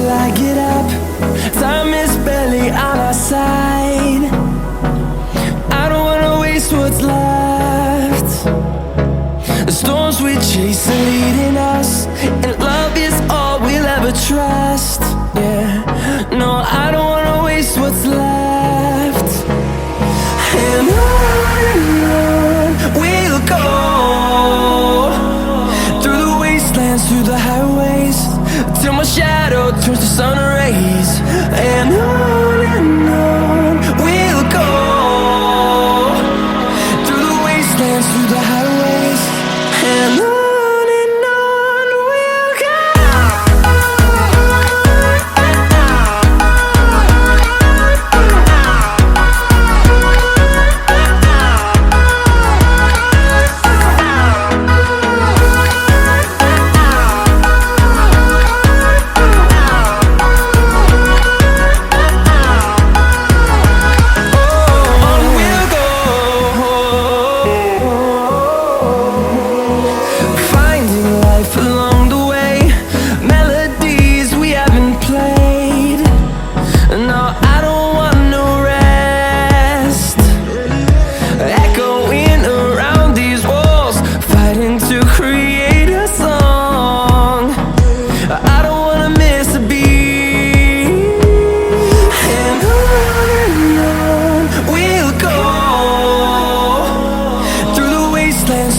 till I get up. Time is barely on our side. I don't wanna waste what's left. The storms we chase are leading us, and love is all we'll ever trust. Yeah, no, I don't wanna waste what's left. And on we'll go, through the wastelands, through the highways, till my shadow turns to sun rays. And on we'll go, through the wastelands, through the highways, and on we'll go.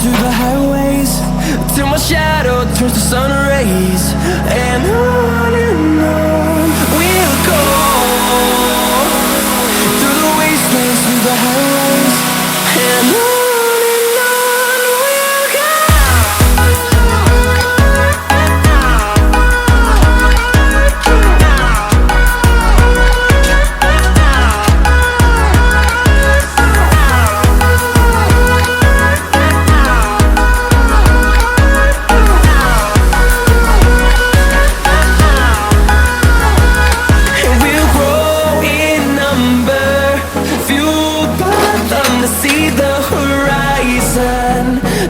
Through the highways, till my shadow turns to sun rays. And on we'll go, through the wastelands, through the highways, and on we'll go.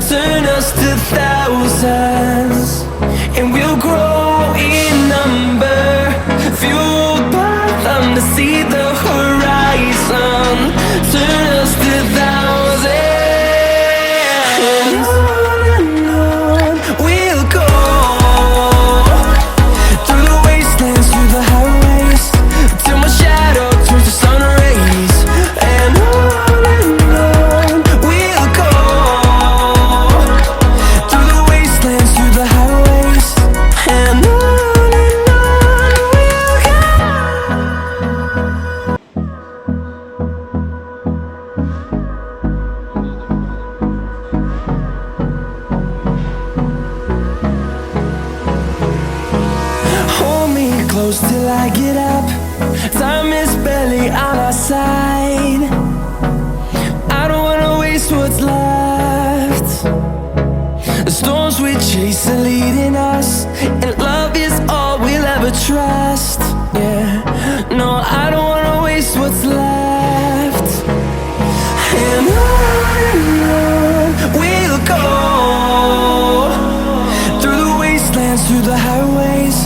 Turn us to thousands, and we'll grow in number, fueled by them to see the horizon. Turn us to thousands, and on we'll go, through the wastelands, through the highways, till my shadow turns to sun rays. And on we'll go, through the wastelands, through the highways, and on we'll go. Hold me close till I get up. Time is barely on our side. I don't wanna waste what's left. The storms we chase are leading us, and love is all we'll ever trust. Yeah, no, I don't wanna waste what's left. And on we'll go, through the wastelands, through the highways,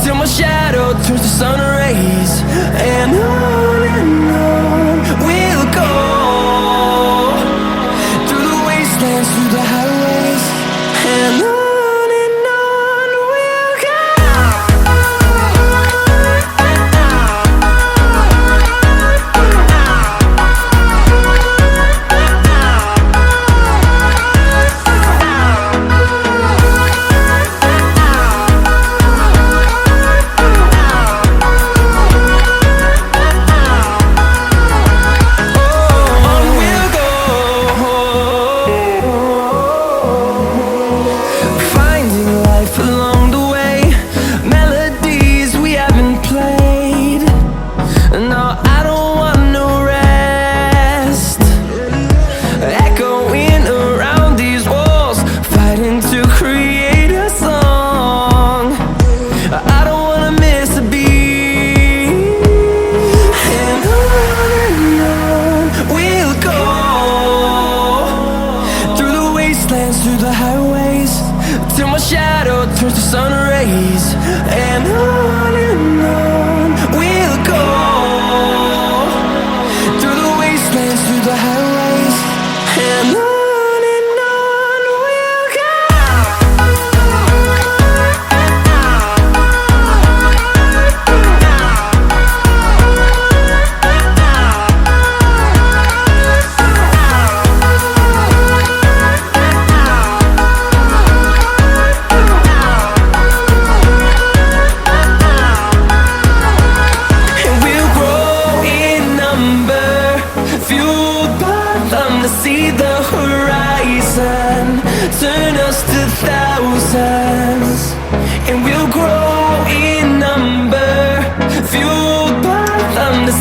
till my shadow turns to sun rays. And on we'll go, through the wastelands, through the highways, and on we'll go.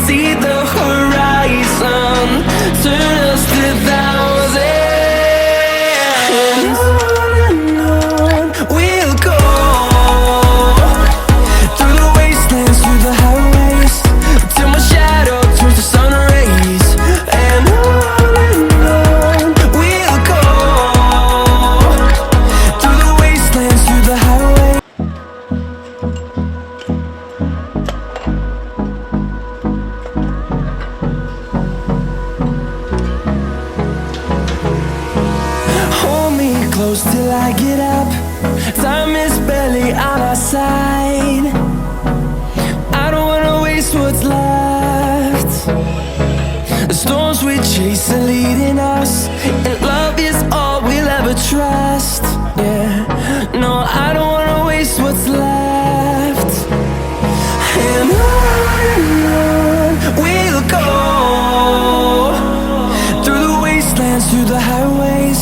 see the horizon, turn us to thousands. And on we'll go, through the wastelands, through the highways, till my shadow turns to sun rays. And on we'll go, through the wastelands, through the highways. Hold me close till I get up. Time is barely on our side. I don't wanna waste what's left. The storms we chase are leading us, and love is all we'll ever trust. Yeah, no, I don't wanna waste what's left. And on we'll go, through the wastelands, through the highways,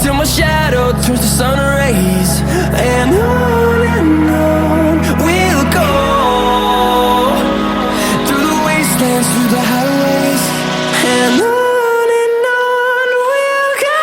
till my shadow turns to sun rays. And on we'll go, through the wastelands, through the highways. And on we'll go.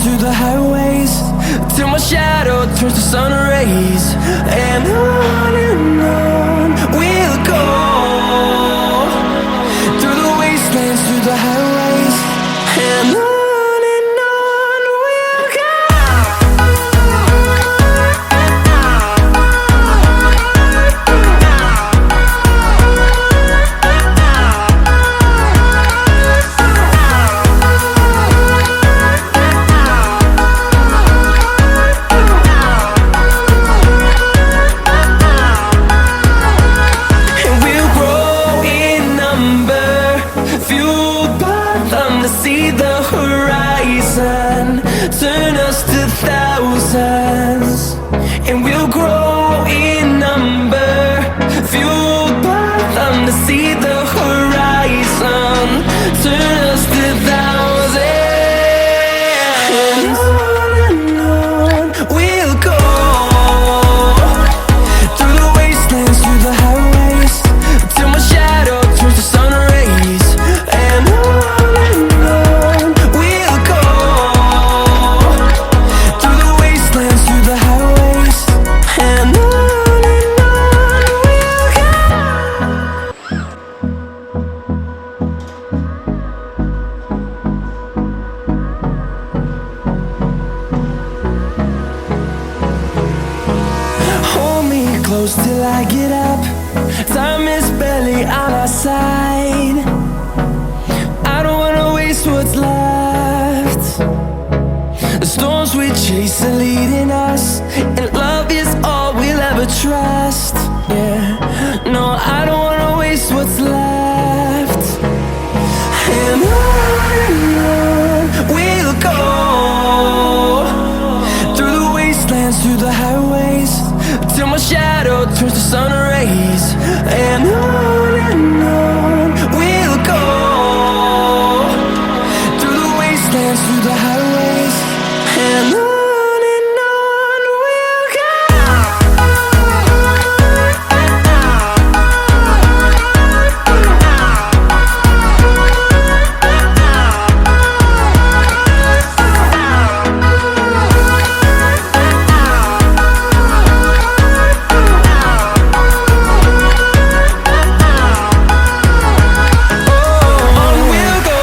Through the highways, till my shadow turns to sun rays. And on we'll go, through the wastelands, through the highways. And on we'll go. See the horizon, turn us to thousands, and we'll grow in number, fueled by them. To see the horizon, turn us to thousands. And on we'll go, through the wastelands, through the highways, till my shadow turns to sun rays. And on close till I get up. Time is barely on our side. I don't wanna waste what's left. The storms we chase are leading us, and love is all we'll ever trust. Yeah, no, I don't wanna waste what's left. And on we'll go, through the wastelands, through the highways, till my shadow turns to sun rays. And on we'll go, through the wastelands, through the highways. And on we'll go. On we'll go.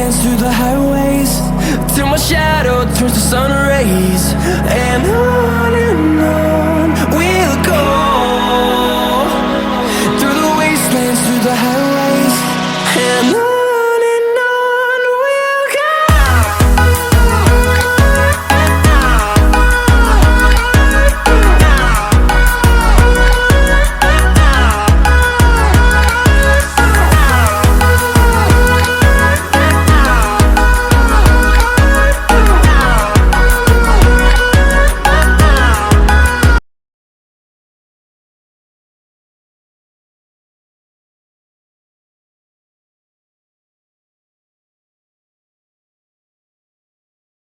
dance through the highways till my shadow turns to sun rays, and on we'll go.